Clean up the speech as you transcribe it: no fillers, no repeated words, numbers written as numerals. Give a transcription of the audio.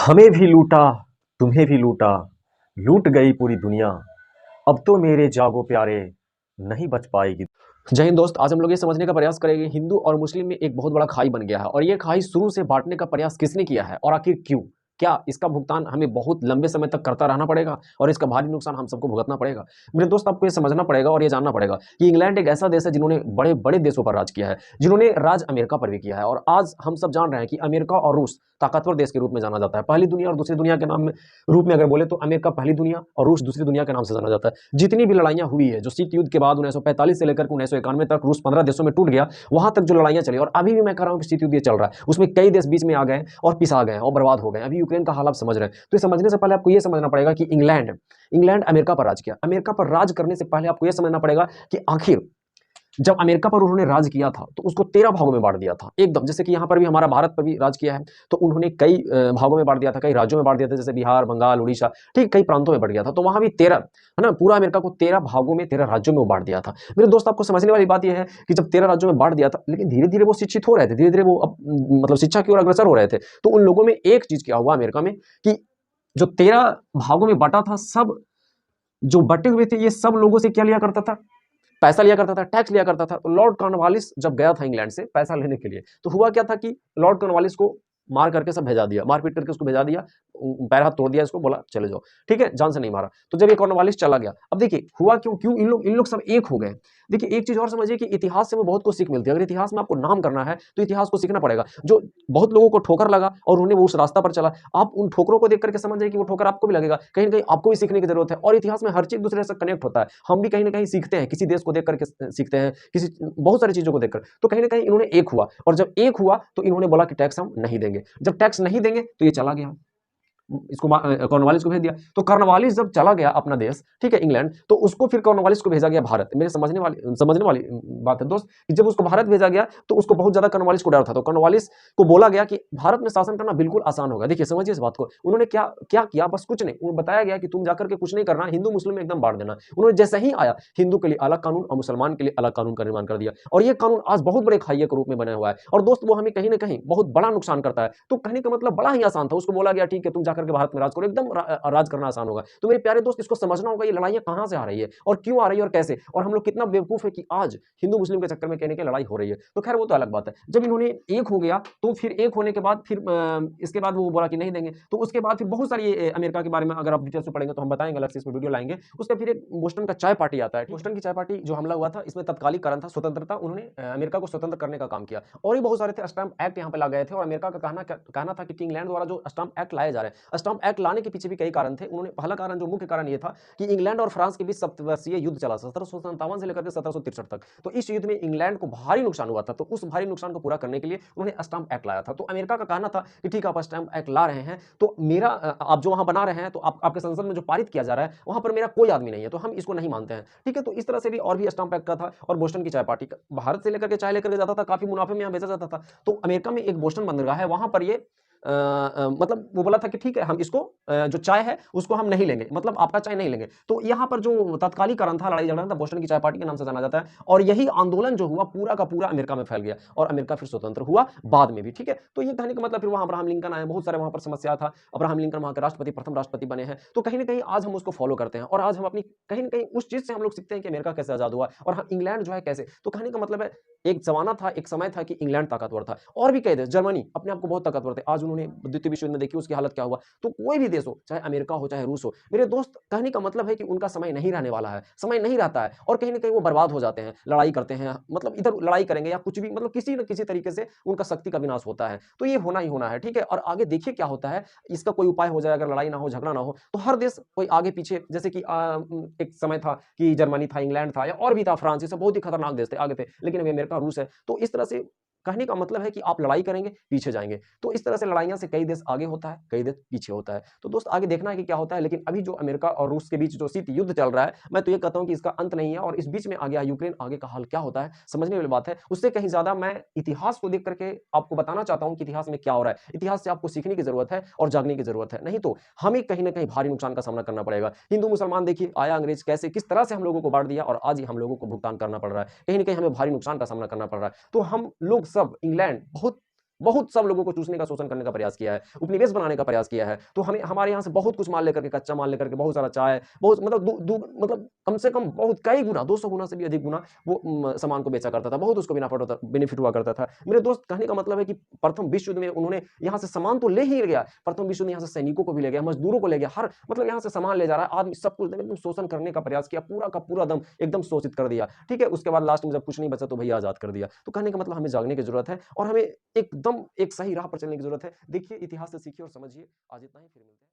हमें भी लूटा, तुम्हें भी लूटा, लूट गई पूरी दुनिया, अब तो मेरे जागो प्यारे, नहीं बच पाएगी। जय हिंद दोस्त, आज हम लोग ये समझने का प्रयास करेंगे हिंदू और मुस्लिम में एक बहुत बड़ा खाई बन गया है और ये खाई शुरू से बांटने का प्रयास किसने किया है और आखिर क्यों? क्या इसका भुगतान हमें बहुत लंबे समय तक करता रहना पड़ेगा और इसका भारी नुकसान हम सबको भुगतना पड़ेगा? मेरे दोस्त, आपको ये समझना पड़ेगा और ये जानना पड़ेगा कि इंग्लैंड एक ऐसा देश है जिन्होंने बड़े-बड़े देशों पर राज किया है, जिन्होंने राज अमेरिका पर भी किया है और आज हम सब जान रहे हैं कि अमेरिका और रूस ताकतवर देश के रूप में जाना जाता है। पहली दुनिया और दूसरी दुनिया के नाम में रूप में अगर बोले तो अमेरिका पहली दुनिया और रूस दूसरी दुनिया के नाम से जाना जाता है। जितनी भी लड़ाइयाँ हुई है, जो शीत युद्ध के बाद 1945 से लेकर के 1991 तक रूस 15 देशों में टूट गया, वहां तक जो लड़ाइयाँ चली और अभी भी मैं कह रहा हूँ कि शीत युद्ध ये चल रहा है, उसमें कई देश बीच में आ गए और पिसा गए और बर्बाद हो गए। अभी यूक्रेन का हाल आप समझ रहे हैं। तो ये समझने से पहले आपको ये समझना पड़ेगा कि इंग्लैंड इंग्लैंड अमेरिका पर राज किया। अमेरिका पर राज करने से पहले आपको ये समझना पड़ेगा कि आखिर जब अमेरिका पर उन्होंने राज किया था तो उसको 13 भागों में बांट दिया था एकदम, जैसे कि यहाँ पर भी हमारा भारत पर भी राज किया है तो उन्होंने कई भागों में बांट दिया था, कई राज्यों में बांट दिया था, जैसे बिहार, बंगाल, उड़ीसा, ठीक कई प्रांतों में बढ़ गया था। तो वहां भी 13, है ना, पूरा अमेरिका को 13 भागों में 13 राज्यों में वो बांट दिया था। मेरे दोस्त, आपको समझने वाली बात यह है कि जब 13 राज्यों में बांट दिया था, लेकिन धीरे धीरे वो शिक्षित हो रहे थे, धीरे धीरे वो मतलब शिक्षा की ओर अग्रसर हो रहे थे। तो उन लोगों में एक चीज क्या हुआ अमेरिका में कि जो 13 भागों में बांटा था, सब जो बटे हुए थे ये सब लोगों से क्या लिया करता था? पैसा लिया करता था, टैक्स लिया करता था। तो लॉर्ड कॉर्नवालिस जब गया था इंग्लैंड से पैसा लेने के लिए, तो हुआ क्या था कि लॉर्ड कॉर्नवालिस को मार करके सब भेजा दिया, मारपीट करके उसको भेजा दिया, पैर हाथ तोड़ दिया, इसको बोला चले जाओ, ठीक है, जान से नहीं मारा। तो जब ये कॉर्नवालिस चला गया, अब देखिए हुआ क्यों, क्यों इन लोग सब एक हो गए। देखिए एक चीज और समझिए कि इतिहास से हमें बहुत कुछ सीख मिलती है। अगर इतिहास में आपको नाम करना है तो इतिहास को सीखना पड़ेगा। जो बहुत लोगों को ठोकर लगा और उन्होंने वो उस रास्ता पर चला, आप उन ठोकरों को देख करके समझ जाए कि वो ठोकर आपको भी लगेगा, कहीं ना कहीं आपको भी सीखने की जरूरत है। और इतिहास में हर चीज दूसरे से कनेक्ट होता है, हम भी कहीं ना कहीं सीखते हैं, किसी देश को देख करके सीखते हैं, किसी बहुत सारी चीजों को देखकर। तो कहीं ना कहीं इन्होंने एक हुआ और जब एक हुआ तो इन्होंने बोला कि टैक्स हम नहीं देंगे। जब टैक्स नहीं देंगे तो ये चला गया, इसको कॉर्नवालिस को भेज दिया। तो कॉर्नवालिस जब चला गया अपना देश, ठीक है, इंग्लैंड, तो उसको फिर कॉर्नवालिस को भेजा गया भारत। मेरे समझने वाली बात है दोस्त कि जब उसको भारत भेजा गया तो उसको बहुत ज्यादा कॉर्नवालिस को डर था। तो कॉर्नवालिस को बोला गया कि भारत में शासन करना बिल्कुल आसान होगा। देखिए समझिए इस बात को, उन्होंने क्या क्या किया, बस कुछ नहीं, उन्हें बताया गया कि तुम जाकर के कुछ नहीं करना, हिंदू मुस्लिम में एकदम बांट देना। उन्होंने जैसे ही आया, हिंदू के लिए अलग कानून और मुसलमान के लिए अलग कानून का निर्माण कर दिया और ये कानून आज बहुत बड़े खाइये के रूप में बना हुआ है। और दोस्त वो हमें कहीं ना कहीं बहुत बड़ा नुकसान करता है। तो कहने का मतलब बड़ा ही आसान था, उसको बोला गया ठीक है तुम जाकर के भारत में राज करो, एकदम राज करना आसान होगा। तो मेरे प्यारे दोस्त, इसको समझना होगा ये लड़ाइयां कहां से आ रही है और क्यों आ रही है और कैसे, और हम लोग कितना बेवकूफ है कि आज हिंदू मुस्लिम के चक्कर में कहने की लड़ाई हो रही है। तो खैर वो तो अलग बात है। जब इन्होंने एक हो गया तो फिर एक होने के बाद फिर इसके बाद वो बोला कि नहीं देंगे। तो उसके बाद फिर बहुत सारी अमेरिका के बारे में अगर आप डिटेल्स में पढ़ेंगे तो हम बताएंगे, अलग से इसमें वीडियो लाएंगे। उसका फिर एक बोस्टन का चाय पार्टी आता है। बोस्टन की चाय पार्टी जो हमला हुआ था, इसमें तत्कालिक कारण था स्वतंत्रता, उन्होंने अमेरिका को स्वतंत्र करने का काम किया और ये बहुत सारे थे स्टैम्प एक्ट यहाँ पे ला गए थे। और अमेरिका का कहना था कि इंग्लैंड द्वारा जो स्टैम्प एक्ट लाए जा रहे हैं, स्टैम्प एक्ट लाने के पीछे भी कई कारण थे। उन्होंने पहला कारण, जो मुख्य कारण ये था कि इंग्लैंड और फ्रांस के बीच सप्तवर्षीय युद्ध चला 1757 से लेकर 1763 तक। तो इस युद्ध में इंग्लैंड को भारी नुकसान हुआ था। तो उस भारी नुकसान को पूरा करने के लिए उन्होंने स्टैम्प एक्ट लाया था। तो अमेरिका का कहना था कि ठीक है आप स्टैम्प एक्ट ला रहे हैं तो मेरा आप जो वहां बना रहे हैं तो आपके संसद में जो पारित किया जा रहा है वहां पर मेरा कोई आदमी नहीं है, तो हम इसको नहीं मानते हैं, ठीक है। तो इस तरह से भी और भी स्टैम्प एक्ट का था। और बोस्टन की चाय पार्टी भारत से लेकर के चाय लेकर के जाता था, काफी मुनाफे में यहाँ बेचा जाता था। तो अमेरिका में एक बोस्टन बंदरगाह है, वहां पर ये मतलब वो बोला था कि ठीक है हम इसको जो चाय है उसको हम नहीं लेंगे, मतलब आपका चाय नहीं लेंगे। तो यहाँ पर जो तत्कालिक कारण था, लड़ाई झगड़ा था, बोस्टन की चाय पार्टी के नाम से जाना जाता है। और यही आंदोलन जो हुआ पूरा का पूरा अमेरिका में फैल गया और अमेरिका फिर स्वतंत्र हुआ बाद में भी, ठीक है। तो ये कहने का मतलब फिर वहां अब्राहम लिंकन आए, बहुत सारे वहां पर समस्या था, अब्राहम लिंकन वहां के राष्ट्रपति, प्रथम राष्ट्रपति बने हैं। तो कहीं ना कहीं आज हम उसको फॉलो करते हैं और आज हम अपनी कहीं ना कहीं उस चीज से हम लोग सीखते हैं कि अमेरिका कैसे आजाद हुआ और हम इंग्लैंड जो है कैसे। तो कहने का मतलब है एक जमाना था, एक समय था कि इंग्लैंड ताकतवर था और भी कई देश, जर्मनी अपने आप को बहुत ताकतवर थे, आज उन्होंने द्वितीय विश्व युद्ध में देखिए उसकी हालत क्या हुआ। तो कोई भी देश हो, चाहे अमेरिका हो चाहे रूस हो, मेरे दोस्त, कहने का मतलब है कि उनका समय नहीं रहने वाला है, समय नहीं रहता है और कहीं ना कहीं वो बर्बाद हो जाते हैं, लड़ाई करते हैं, मतलब इधर लड़ाई करेंगे या कुछ भी, मतलब किसी न किसी तरीके से उनका शक्ति का विनाश होता है। तो ये होना ही होना है, ठीक है। और आगे देखिए क्या होता है, इसका कोई उपाय हो जाए, अगर लड़ाई ना हो, झगड़ा ना हो, तो हर देश कोई आगे पीछे, जैसे कि एक समय था कि जर्मनी था, इंग्लैंड था या और भी था, फ्रांस, ये सब बहुत ही खतरनाक देश थे, आगे थे। लेकिन अभी अमेरिका, रूस है। तो इस तरह से कहने का मतलब है कि आप लड़ाई करेंगे पीछे जाएंगे। तो इस तरह से लड़ाइयां से कई देश आगे होता है, कई देश पीछे होता है। तो दोस्त आगे देखना है कि क्या होता है। लेकिन अभी जो अमेरिका और रूस के बीच जो शीत युद्ध चल रहा है, मैं तो ये कहता हूं कि इसका अंत नहीं है और इस बीच में आ गया यूक्रेन, आगे का हाल क्या होता है समझने वाली बात है। उससे कहीं ज्यादा मैं इतिहास को देख करके आपको बताना चाहता हूं कि इतिहास में क्या हो रहा है। इतिहास से आपको सीखने की जरूरत है और जागने की जरूरत है, नहीं तो हमें कहीं ना कहीं भारी नुकसान का सामना करना पड़ेगा। हिंदू मुसलमान देखिए, आया अंग्रेज, कैसे किस तरह से हम लोगों को बांट दिया और आज ही हम लोगों को भुगतान करना पड़ रहा है, कहीं ना कहीं हमें भारी नुकसान का सामना करना पड़ रहा है। तो हम लोग सब इंग्लैंड बहुत बहुत सब लोगों को चूसने का, शोषण करने का प्रयास किया है, उपनिवेश बनाने का प्रयास किया है। तो हमें हमारे यहाँ से बहुत कुछ माल लेकर के, कच्चा माल लेकर के, बहुत सारा चाय, बहुत मतलब मतलब कम से कम बहुत कई गुना, 200 गुना से भी अधिक गुना वो सामान को बेचा करता था। बहुत उसको बेनिफिट हुआ करता था। मेरे दोस्त, कहने का मतलब है कि प्रथम विश्व युद्ध में उन्होंने यहाँ से सामान तो ले ही गया, प्रथम विश्व में यहाँ से सैनिकों को भी ले गया, मजदूरों को ले गया, हर मतलब यहाँ से सामान ले जा रहा है आदमी, सब कुछ एकदम शोषण करने का प्रयास किया, पूरा का पूरा दम एकदम शोषित कर दिया। ठीक है, उसके बाद लास्ट में जब कुछ नहीं बचा तो भैया आजाद कर दिया। तो कहने का मतलब हमें जागने की जरूरत है और हमें एकदम एक सही राह पर चलने की जरूरत है। देखिए, इतिहास से सीखिए और समझिए। आज इतना ही, फिर मिलते हैं।